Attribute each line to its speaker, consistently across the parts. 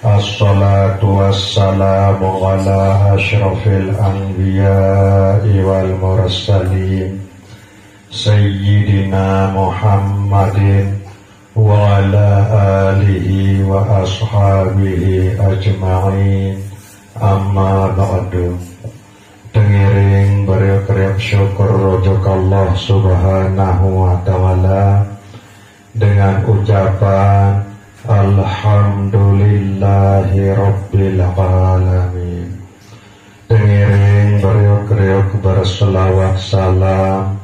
Speaker 1: Assalatu wassalamu ala ashrafil anbiya'i wal mursalin Sayyidina Muhammadin wa ala alihi wa ashabihi ajma'in. Amma ba'du. Tengiring beriak-riak syukur rojok Allah subhanahu wa ta'ala dengan ucapan Alhamdulillahi Rabbil Alamin. Tengiring beriuk-riuk berselawat salam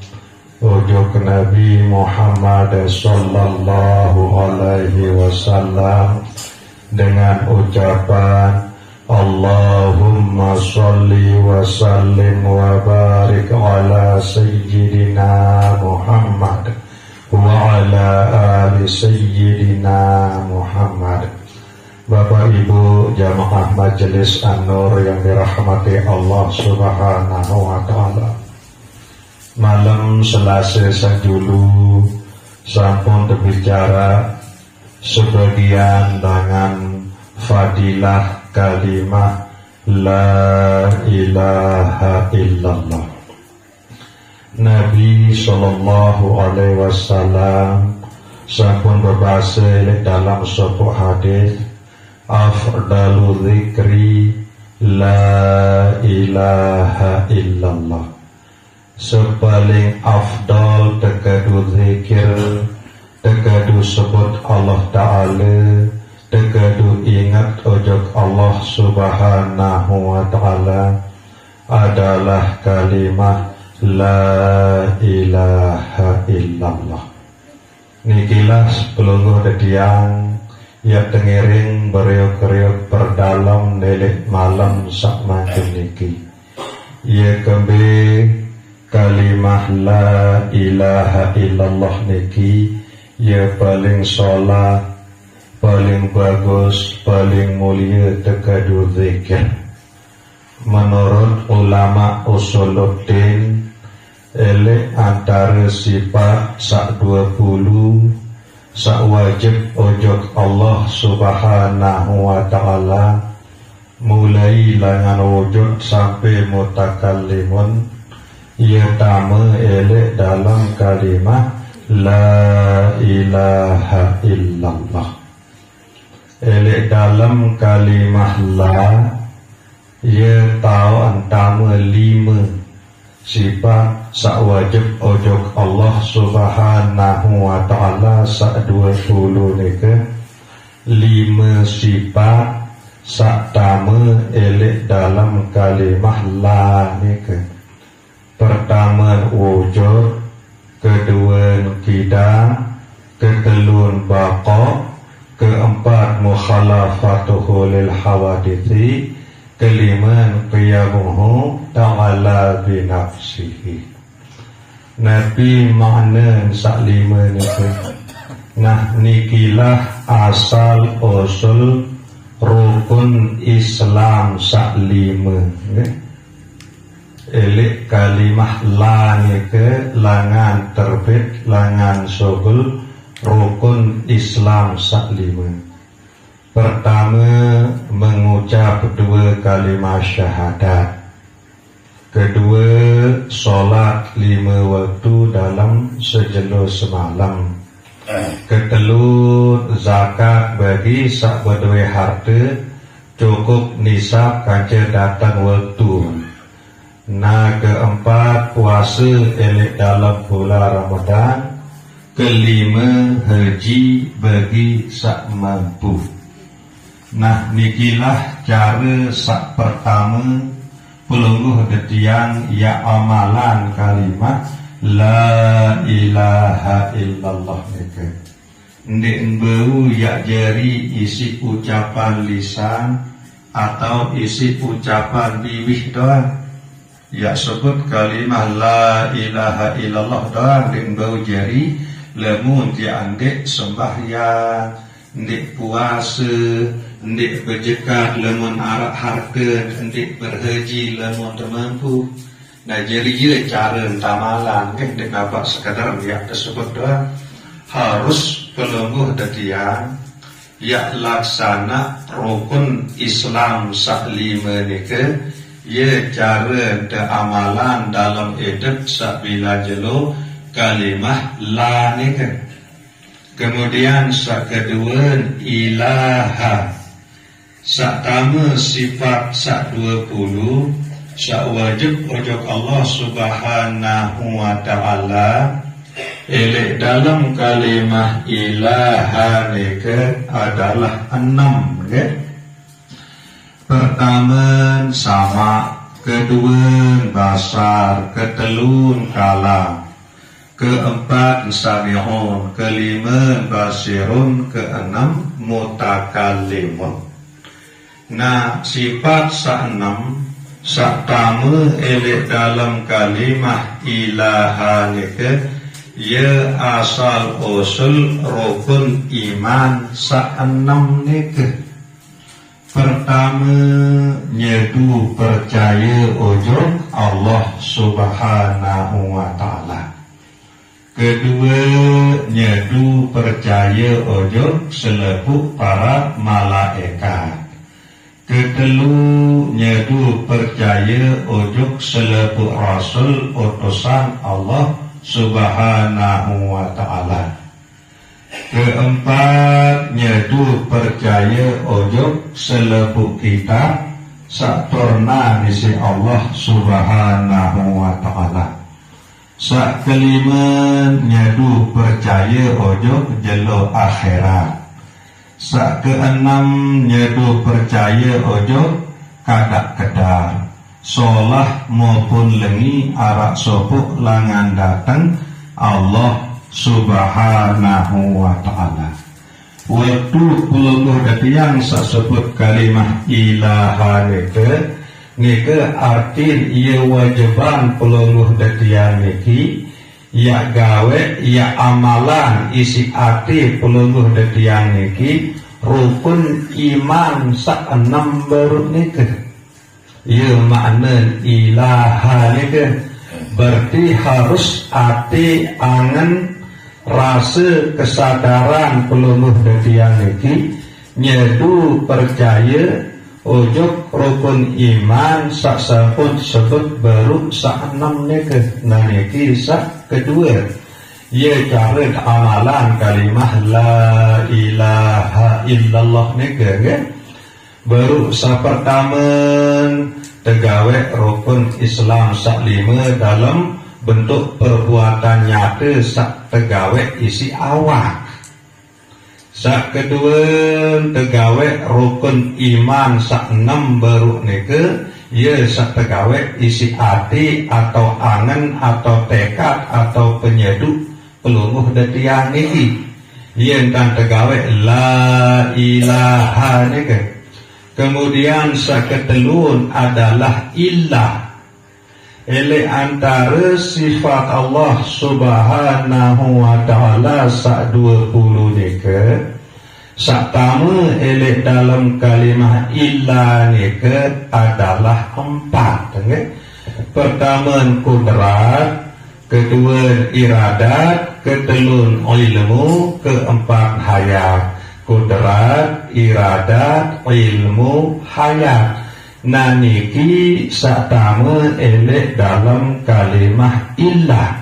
Speaker 1: ujug Nabi Muhammad sallallahu alaihi wasallam dengan ucapan Allahumma sholli wa sallim wa barik ala Sayyidina Muhammad wa ala ali Sayyidina Muhammad. Bapak Ibu jamaah Majelis An-Nur yang dirahmati Allah subhanahu wa ta'ala, malam Selasa sajulu sampun berbicara sebagian dengan fadilah kalimah La ilaha illallah. Nabi sallallahu alaihi wasallam sampun berbahasa dalam sebuah hadis, afdalu dzikri la ilaha illallah. Sepaling afdal tegadu zikir, tegadu sebut Allah Ta'ala, tegadu ingat ojok Allah subhanahu wa ta'ala adalah kalimah La ilaha illallah. Nikilah pelungguh dediang ya tengiring beriuk-riuk berdalam nelik malam sak makin niki. Ya kembe kalimah La ilaha illallah niki ya paling sholat, paling bagus, paling mulia tegadu zikir. Menurut ulama usuluddin, elek antara sifat sak 20 sak wajib ojok Allah subhanahu wa ta'ala mulai langan wujud sampai mutakallimun, ia tama elek dalam kalimah La ilaha illallah. Elek dalam kalimah La ia tahu antama 5 sifat sak wajib ojok Allah subhanahu wa ta'ala sak 20 nika. 5 sifat sak tama elek dalam kalimah La nika. Pertama wujud, kedua kidam, ketelun baqa, keempat mukhalafatuhu lil hawadithi, kelima qiyamuhu ta'ala binafsihi. Nabi makna sak 5 niku. Nah nikilah asal usul rukun Islam sak 5. Elik kalimah La nike langan terbit langan sogul rukun Islam sak 5. Pertama mengucap 2 kalimat syahadat. Kedua solat 5 waktu dalam sejelo semalam. Ketelu zakat bagi sak bedue harta cukup nisab kanca datang waktu. Nah keempat puasa elek dalam bulan Ramadan. Kelima haji bagi sak mampu. Nah nikilah cara sak pertama pelungguh dediang ya amalan kalimat La ilaha illallah nika. Ndek bau ya jari isi ucapan lisan atau isi ucapan bibih doang. Ya sebut kalimah La ilaha illallah doang ndek bau jari. Lemun dia andek sembahyang, ndek puasa, ndek berjekat, lemun arak harta, ndek berhaji, lemun termampu. Nah jadi cara tamalan kan ndek dapat sekadar dia tersebut doang. Harus pelungguh dadian ya laksana rukun Islam sak lima nika ya cara amalan dalam hidup sak bila jelo kalimah la nika. Kemudian sak kedua ilaha, sak tama sifat sak 20 sak wajib ojok Allah subhanahu wa ta'ala. Elek dalam kalimah ilaha nika adalah 6 ya. Pertama sama, kedua basar, ketelun kalam, keempat sami'un, kelima basirun, keenam mutakallimun. Nah, sifat sa-6 sa-tama elek dalam kalimah ilaha nika ya asal usul rukun iman sa-6 nika. Pertama nyedu percaya ujung Allah subhanahu wa ta'ala. Kedua nyedu percaya ujung selepu para malaikat. Kedelu nyedu percaya ujung selepu rasul utusan Allah subhanahu wa ta'ala. Keempat nyedu percaya ujung selepu kita saktorna misi Allah subhanahu wa ta'ala. Sak kelima nyedu percaya ujung jelo akhirat. Sak keenam nyedu percaya ujung kadak kedar solah maupun lengi arak sopuk langan datang Allah subhanahu wa ta'ala. Waktu puluh datiang sasebut kalimah ilaha nika arti ia wajiban puluh datiang niki ya gawe ya amalan isi arti puluh datiang niki rukun iman sa-6 baru nika. Ya makna ilaha nika berarti harus arti angan rasa kesadaran peluluh datiang niki nyedu percaya ujug rukun iman sak sampun sebut baru sa-6 nika. Nah niki sak kedua ya cara amalan kalimah la ilaha illallah nika ya. Baru sa pertama tegawe rukun Islam sak 5 dalam bentuk perbuatan nyata sak tegawe isi awak. Sak kedua tegawe rukun iman sak 6 baru nika ya sak tegawe isi hati atau angan atau tekad atau penyedu peluluh datiang niki. Ya entang tegawe la ilaha nika. Kemudian sak ketelun adalah illah. Ele antara sifat Allah subhanahu wa ta'ala sak 20 nika. Sak tamu ele dalam kalimah illa nika adalah 4 ya. Pertama kudrat, kedua iradat, ketelun ilmu, keempat hayat. Kudrat, iradat, ilmu, hayat. Nah niki satama elek dalam kalimah illah.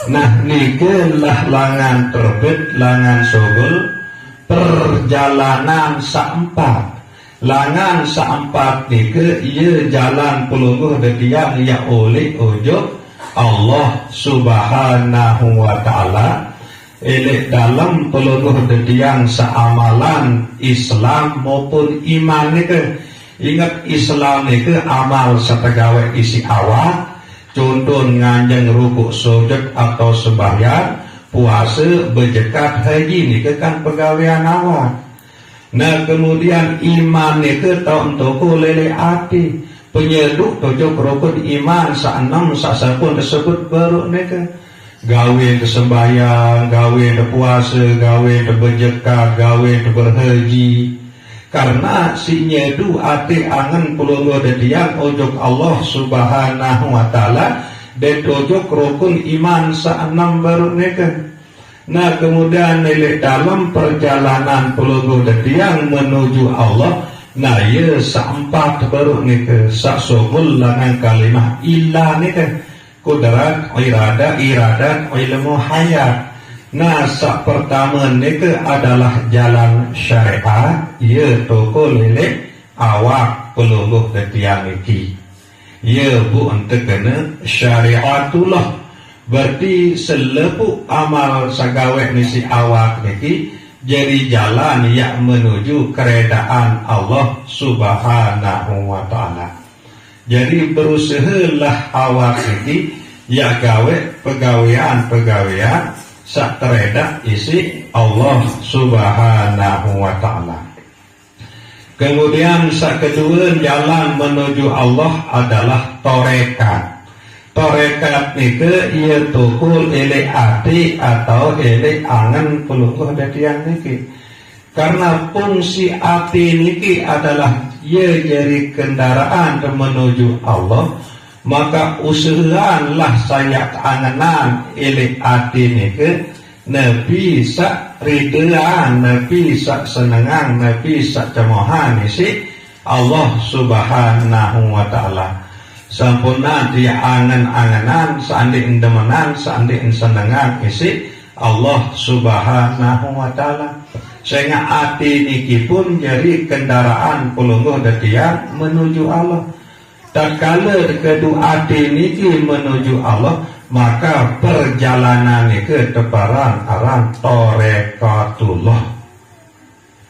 Speaker 1: Nah niki lah langan terbit, langan sogol perjalanan sa-4. Langan sa-4 niki ia jalan pelungguh detiang ya oleh ujug Allah subhanahu wa ta'ala. Elek dalam peluluh detiang seamalan Islam maupun iman nika. Ingat Islam nika amal setegawe isi awak. Contoh nganjeng rukuk sujud atau sembahyang, puasa, berjekat, haji nika kan pegawaian awak. Nah kemudian iman nika tahun toko lele hati. Penyeduk tujuh rukun iman sa-6 sa-10 tersebut baru nika. Gawe sembahyang, gawe puasa, gawe berjekat, gawe berhaji. Karena si nyedu ati angen puluh detiang ojok Allah subhanahu wa ta'ala dan ojok rukun iman sa-6 baru neka. Nah kemudian nilai dalam perjalanan pelungguh detiang menuju Allah, nah ya seempat baru ni ke saksumul langan kalimah ilah ni ke kudrat iradat ilmu hayat. Nah sak pertama ni ke adalah jalan syariat, ya toko lele awak pelungguh detiang iki. Ya bu untuk kena syariatullah. Berarti selepuk amal sagawek misi awak niki jadi jalan yang menuju keredaan Allah Subhanahu wa ta'ala. Jadi berusahalah awak niki ya gawe pegawaian sak tereda isi Allah Subhanahu wa ta'ala. Kemudian sak kedua jalan menuju Allah adalah torekat. Torekat nike ia tukul ele ati atau ele angan pelungguh detiang niki. Karena fungsi ati niki adalah ia jadi kendaraan menuju Allah, maka usahaanlah saya anganan ele ati nike nabi sak ridaan, nabi sak senengan, nabi sak cemohan isi Allah Subhanahu wa ta'ala. Sampuna dia angan-anganan seandainya demenan seandainya senengan isi Allah Subhanahu wa ta'ala. Sehingga hati niki pun jadi kendaraan pelungguh detiang menuju Allah. Tatkala kedua hati niki menuju Allah, maka perjalanan niki teparan aran torekatullah.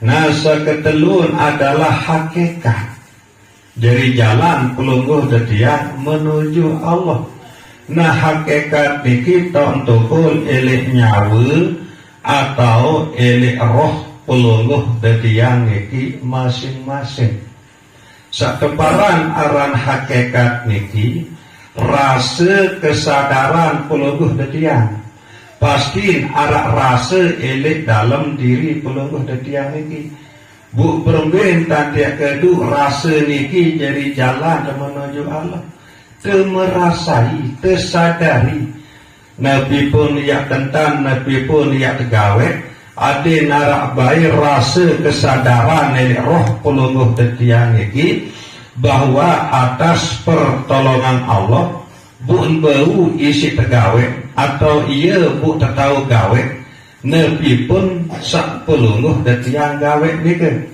Speaker 1: Nah seketelun adalah hakikat. Jadi jalan pelungguh detiang menuju Allah. Nah hakikat niki tontukul elek nyawa atau elek roh pelungguh detiang niki masing-masing. Sakeparan aran hakikat niki rasa kesadaran pelungguh detiang. Pasti arak rasa elek dalam diri pelungguh detiang niki. Bu berembin tantiak kedu rasa niki jadi jalan menuju Allah. Temerasai, tersadari. Nabi pun ya tentang, Nabi pun ya tegawe. Ada narak bayi rasa kesadaran dari roh pelungguh detiang niki bahwa atas pertolongan Allah bu bau isi tegawe atau ia bu tertahu gawe. Nabi pun sak pelungguh detiang gawe nike,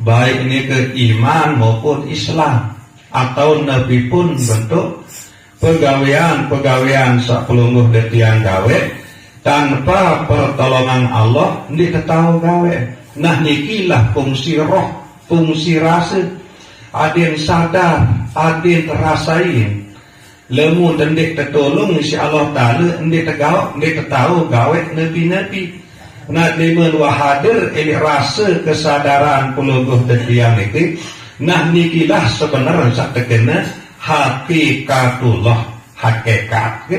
Speaker 1: baik nike iman maupun Islam, atau Nabi pun bentuk pegawaian sak pelungguh detiang gawe tanpa pertolongan Allah ndik tahu gawe. Nah nikilah fungsi roh, fungsi rasa. Adin sadar, adin terasain. Lemu ndik tertolong insya Allah Ta'ala ndik tahu gawe nabi-nabi. Nah liman wahadir ini rasa kesadaran pelungguh detiang niki. Nah nikilah sebenarnya sak terkena hakikatullah, hakikat.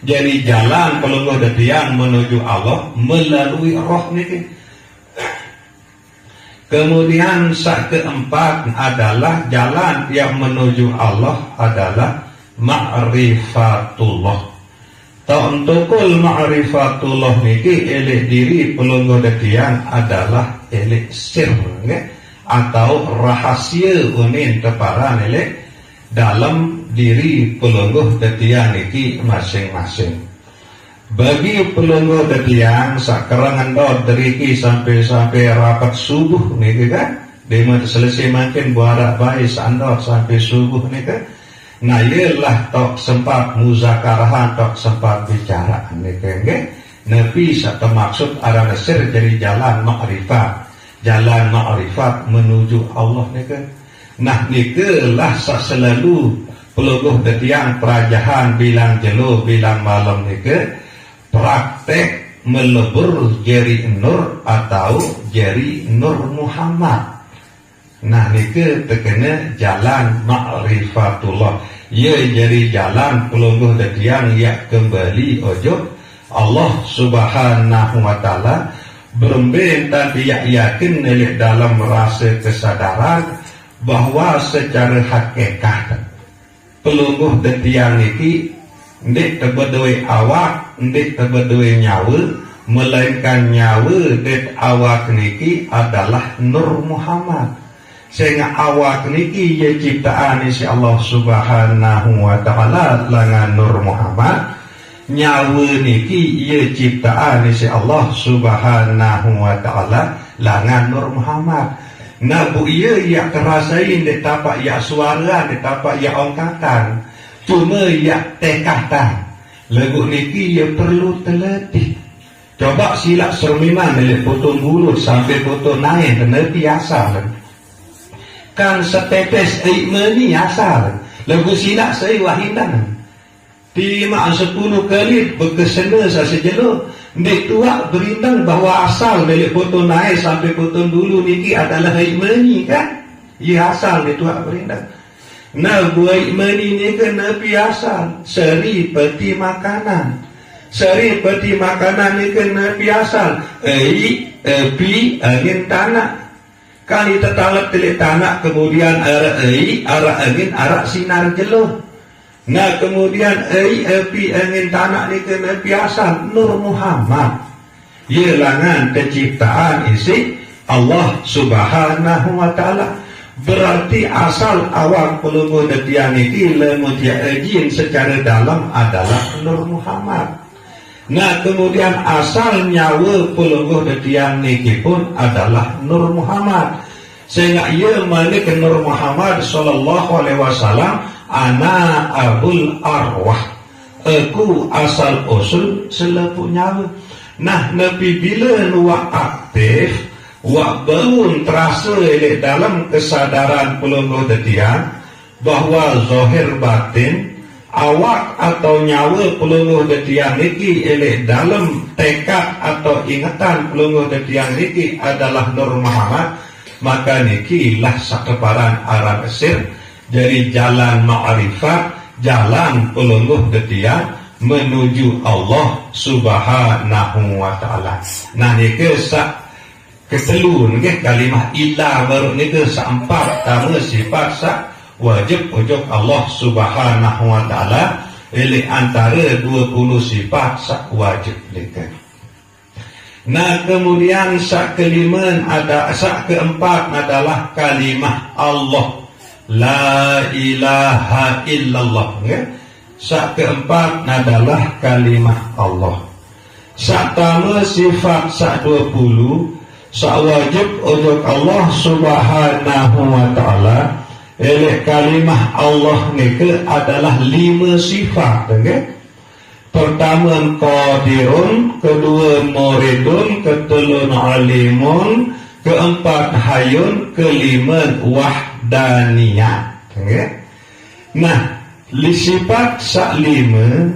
Speaker 1: Jadi jalan pelungguh detiang menuju Allah melalui roh niki. Kemudian sak keempat adalah jalan yang menuju Allah adalah ma'rifatullah. Ta'untukul ma'rifatullah niki elek diri pelungguh detiang adalah elek sir atau rahasia unin teparan elek dalam diri pelungguh detiang niki masing-masing. Bagi pelungguh detiang sakerangan dot deriki sampai rapat subuh niki kan, demo selesai makin buarak bayi sandot sampai subuh niki. Nah ialah tok sempat muzakarahan, tok sempat bicara niki. Nabi satu maksud arah nasir jadi jalan ma'rifat, jalan ma'rifat menuju Allah niki. Nah nikelah selalu pelungguh detiang perajahan bilang jelo bilang malam niki praktek melebur jari nur atau jari nur Muhammad. Nah nike terkena jalan ma'rifatullah. Ia jadi jalan pelungguh detiang yang kembali ojo Allah Subhanahu wa ta'ala. Berembin dia yakin dalam rasa kesadaran bahwa secara hakikat pelungguh detiang niki ndik terbedui awak, ndik terbedui nyawa, melainkan nyawa det awak niki adalah Nur Muhammad. Sehingga awak niki ya ciptaan isi Allah Subhanahu wa taala langan Nur Muhammad. Nyawa niki ya ciptaan isi Allah Subhanahu wa taala langan Nur Muhammad. Nah bu iya ya kerasain dek tapak ya suara, dek tapak ya ongkatan, cuma ya tekatan. Lagu niki ya perlu teliti. Coba silap sermiman dari potong bulu sampai potong naik kena biasa kan setetes air mani asal. Lagu silap saya wahidan. Lima 10 kali berkesena sejelo. Dek tua berintang bahawa asal dari potong naik sampai potong dulu niki adalah air mani kan? Ya asal dek tua berintang. Nah buat mani ni kena biasa seri peti makanan. Seri peti makanan ni kena biasa api angin tanah. Kali tetalap telik tanah kemudian arah angin arah sinar jeluh. Nah kemudian api angin tanah ni kena biasa Nur Muhammad. Ia langan penciptaan isi Allah Subhanahu wa taala. Berarti asal awak pelungguh detian ini lemutia ejin secara dalam adalah Nur Muhammad. Nah kemudian asal nyawa pelungguh detian ini pun adalah Nur Muhammad. Sehingga ia malik Nur Muhammad sallallahu alaihi wasallam ana abul arwah. Aku asal usul selepuk nyawa. Nah Nabi bila nuak aktif wak bangun terasa dalam kesadaran pelungguh detian bahwa zahir batin awak atau nyawa pelungguh detian niki dalam tekad atau ingatan pelungguh detian niki adalah Nur Muhammad, maka niki lah sakeparan arah kesir dari jalan ma'rifat, jalan pelungguh detian menuju Allah Subhanahu wa taala. Nah niki keselun ke kalimah ilah baru ni ke seempat tamu sifat sak wajib ujuk Allah Subhanahu wa taala oleh antara 20 sifat sak wajib lekan. Nah kemudian sak kelima ada sak keempat adalah kalimah Allah la ilaha illallah ya. Sak keempat adalah kalimah Allah. Sak tamu sifat sak 20 wajib untuk Allah Subhanahu wa taala. Oleh kalimah Allah nike adalah 5 sifat, okay? Pertama qadirun, kedua muridun, ketelun alimun, keempat hayun, kelima wahdaniyah, okay? Nah sifat sak 5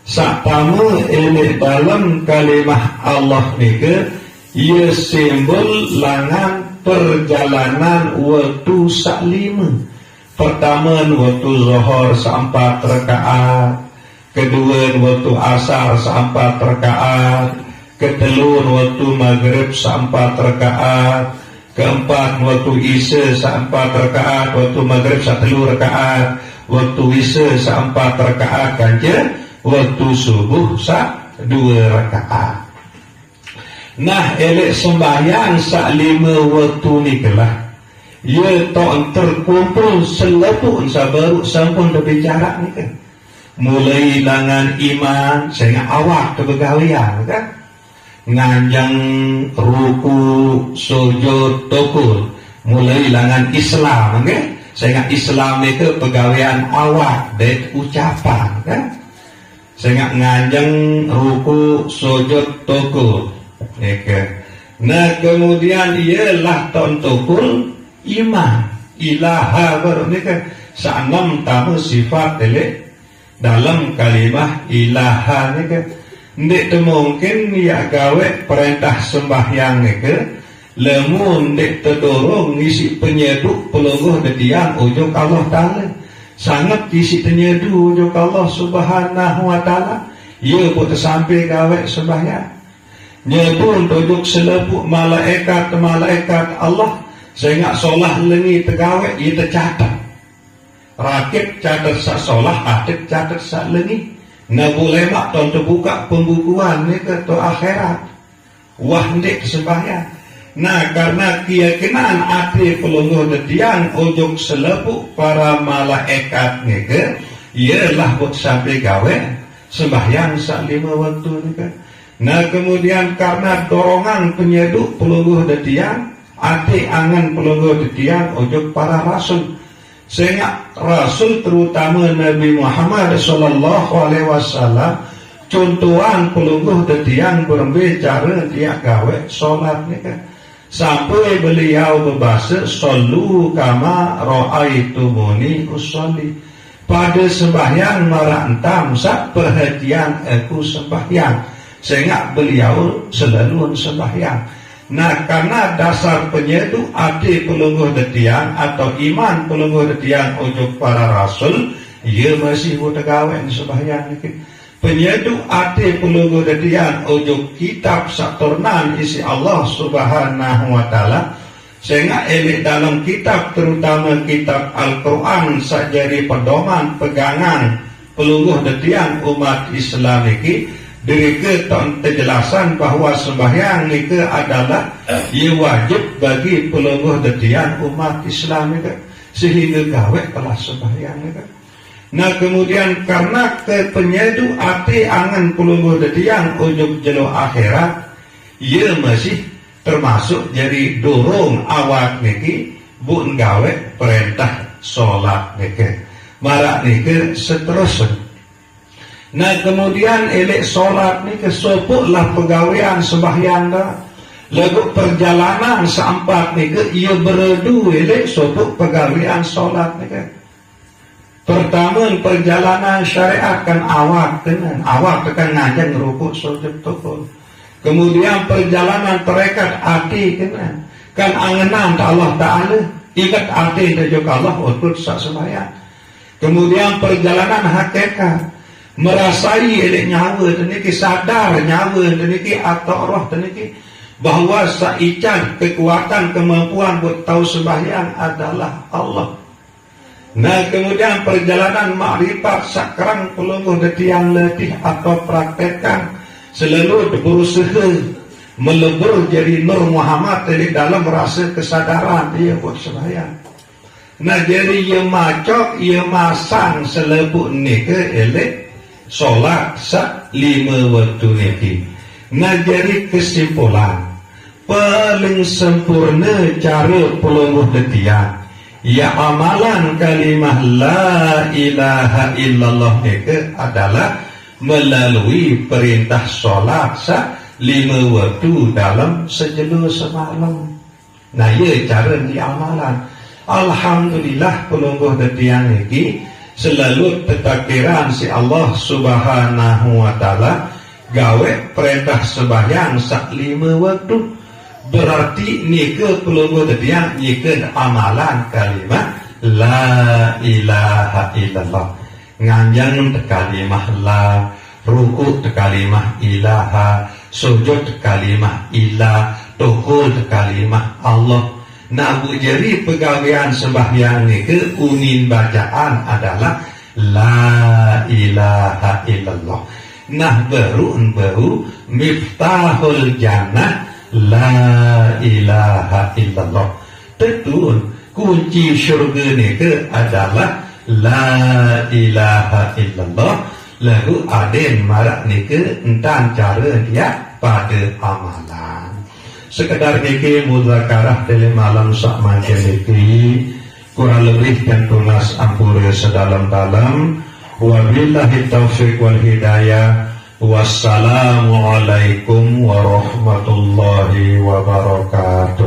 Speaker 1: sak tamu oleh dalam kalimah Allah nike ia simbol langan perjalanan waktu sak 5. Pertama waktu zuhur sak 4 rakaat, kedua waktu asar sak 4 rakaat, ketelun waktu maghrib sak 4 rakaat, keempat waktu isya sak 4 rakaat, waktu maghrib sak 3 rakaat, waktu isya sak 4 rakaat kanja, waktu subuh sak 2 rakaat. Nah elek sembahyang sak 5 waktu ni kelah ia tak terkumpul selepuk sabaru sampun berbicara ni kan. Mulai langan iman sehingga awak kebegawaian kan, nganjang ruku sujud tukul, mulai langan Islam kan, sehingga Islam itu pegawaian awak dan ucapan kan, sehingga nganjang ruku sujud tukul. Nah kemudian ialah tontukul iman ilaha baru ni kan sa-6 tamu sifat dalam kalimah ilaha ni kan. Ndik mungkin ya gawe perintah sembahyang ni ke lemun ndik terdorong ngisi penyeduk pelungguh detian ujuk Allah Ta'ala sangat isi penyedu ujuk Allah Subhanahu wa Ta'ala. Ia pun tersampai gawe sembahyang nyebun tujuk selepuk malaikat Allah sehingga solah lengi tegawe ia tercatat rakit catat sak solah atik catat sak lengi. Nah boleh mak tuan terbuka pembukuan ni ke tu akhirat wahdik sembahyang. Nah, karena keyakinan ati pelungguh detian ujung selepuk para malaikat nike, ialah buat sampai gawe sembahyang sak 5 waktu nike. Nah, kemudian karena dorongan penyeduk pelungguh detian, ati angan pelungguh detian ujung para rasul. Sehingga rasul terutama Nabi Muhammad sallallahu alaihi wasallam contohan pelungguh detian berbicara dia gawe salat nike. Sampai beliau berbahasa sallu kama ra'aitumuni usolli. Pada sembahyang marantam sak perhatian aku sembahyang. Sehingga beliau selalu sembahyang. Nah, karena dasar penyedu ati pelungguh detian atau iman pelungguh detian ujuk para rasul, ia masih bertegawen sembahyang ini. Penyedu ati pelungguh detian ujuk kitab saturnan isi Allah subhanahu wa ta'ala. Sehingga elit dalam kitab terutama kitab Al-Quran sajari pedoman pegangan pelungguh detian umat Islam ini. Diri ke penjelasan bahwa sembahyang ini adalah ia wajib bagi pelungguh detian umat Islam ini. Sehingga gawe telah sembahyang ini. Nah, kemudian karena penyedu ati angan pelungguh detian ujuk jelo akhirat, ia masih termasuk jadi dorong awak niki bun gawe perintah sholat niki. Marak niki seterusnya. Nah, kemudian elek sholat niki sopuklah pegawaian sembahyang dah. Lagu perjalanan seempat niki ia beredu elek sopuk pegawaian sholat niki. Pertama perjalanan syariat kan awak tekan ngajak ngerukuk sujud tukul. Kemudian perjalanan terekat hati kan angenan Allah Ta'ala ikat hati dan Allah untuk sak sembahyang. Kemudian perjalanan hakikat merasai elek nyawa teniki sadar nyawa teniki atau roh teniki bahwa saican kekuatan kemampuan buat tahu sembahyang adalah Allah. Nah, kemudian perjalanan makrifat sakrang pelungguh detian letih atau praktekkan selalu berusaha melebur jadi Nur Muhammad dari dalam rasa kesadaran dia buat sembahyang. Nah, jadi ia macok ia masang selebuk ni ke elek solat sak 5 waktu niki. Nah, jadi kesimpulan paling sempurna cara pelungguh detian ya amalan kalimah la ilaha illallah itu adalah melalui perintah sholat sak 5 waktu dalam sejelo semalam. Nah, ia cara di amalan. Alhamdulillah pelungguh detian ini selalu tetakdiran si Allah subhanahu wa ta'ala gawe perintah sembahyang sak 5 waktu. Berarti nika pelungguh detian nika amalan kalimat la ilaha illallah. Nganjang kalimah la, ruku kalimah ilaha, sujud kalimah ilah, tuhul kalimah Allah. Nah, bujari pegawaian sembahyang nika unin bacaan adalah la ilaha illallah. Nah, baru miftahul jannah la ilaha illallah. Betul, kunci syurga ni ke adalah la ilaha illallah. Lalu aden marak ni ke entan cara dia pada amalan. Sekedar niki muzakarah dalam malam sak macam niki kurang lebih dan tunas ampura sedalam-dalam. Wabillahi taufiq wal hidayah. Wassalamualaikum warahmatullahi wabarakatuh.